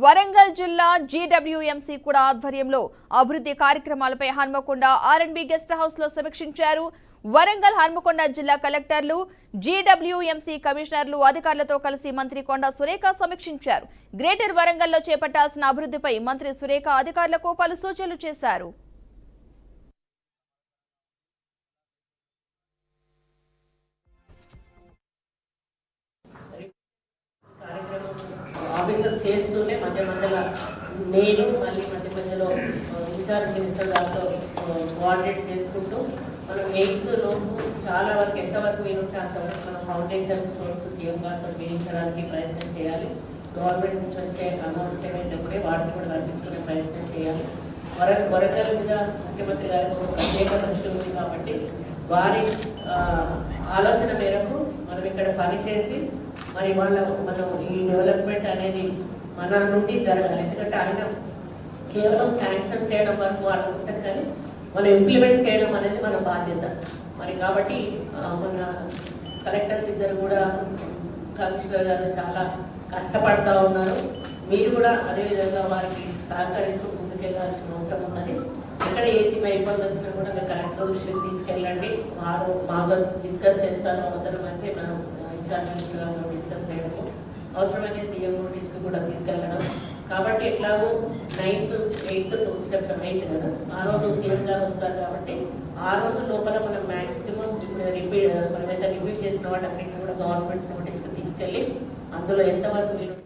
వరంగల్ జిల్లా జీడబ్ల్యూఎంసీ కూడా ఆధ్వర్యంలో అభివృద్ధి కార్యక్రమాలపై హన్మకొండ ఆర్ఎండ్బి గెస్ట్ హౌస్ లో సమీక్షించారు. వరంగల్ హన్మకొండ జిల్లా కలెక్టర్లు, జీడబ్ల్యూఎంసీ కమిషనర్లు అధికారులతో కలిసి మంత్రి కొండా సురేఖ సమీక్షించారు. గ్రేటర్ వరంగల్లో చేపట్టాల్సిన అభివృద్ధిపై మంత్రి సురేఖ అధికారులకు పలు సూచనలు చేశారు. ఆఫీసర్స్ చేస్తూనే మధ్య మధ్యలో నేను మళ్ళీ మధ్య మధ్యలో ఇన్ఛార్జ్ మినిస్టర్ గారితో కోఆర్డినేట్ చేసుకుంటూ మనం 8th లోపు చాలా వరకు ఎంతవరకు వీలుంటే అంతవరకు మనం ఫౌండేషన్ స్టోన్స్ సీఎం గారితో వేయించడానికి ప్రయత్నం చేయాలి. గవర్నమెంట్ నుంచి వచ్చే అమౌంట్స్ ఏవైతే ఉంటాయో వాటిని కూడా కల్పించుకునే ప్రయత్నం చేయాలి. వరంగల్ మీద ముఖ్యమంత్రి గారికి ఒక ప్రత్యేక దృష్టి ఉంది కాబట్టి వారి ఆలోచన మేరకు మనం ఇక్కడ పనిచేసి మరి మనం ఈ డెవలప్మెంట్ అనేది మన నుండి జరగాలి. ఎందుకంటే ఆయన కేవలం శాంక్షన్ చేయడం వరకు వాళ్ళు ఉంటాం, కానీ మనం ఇంప్లిమెంట్ చేయడం అనేది మన బాధ్యత. మరి కాబట్టి మన కలెక్టర్స్ ఇద్దరు కూడా కమిషనర్ గారు చాలా కష్టపడతా ఉన్నారు. మీరు కూడా అదేవిధంగా వారికి సహకరిస్తూ ముందుకెళ్లాల్సిన అవసరం ఉన్నది. ఇక్కడ ఏ చిన్న ఇబ్బంది వచ్చినా కూడా మీరు కలెక్టర్ దృష్టికి తీసుకెళ్ళండి. వారు మాతో డిస్కస్ చేస్తారు. అవసరం అయితే మనం ఇన్ఛార్జ్ మినిస్టర్ డిస్కస్ చేయడము, అవసరమైతే సీఎం నోటీస్కి కూడా తీసుకెళ్ళడం. కాబట్టి ఎట్లాగో 9th 8th సెప్టెంబర్ 8 కదా, ఆ రోజు సీఎం గారు వస్తారు. కాబట్టి ఆ రోజు లోపల మనం మ్యాక్సిమం మనమైతే రివ్యూ చేసిన వాటన్నింటినీ కూడా గవర్నమెంట్ నోటీస్కి తీసుకెళ్ళి అందులో ఎంతవరకు వీలు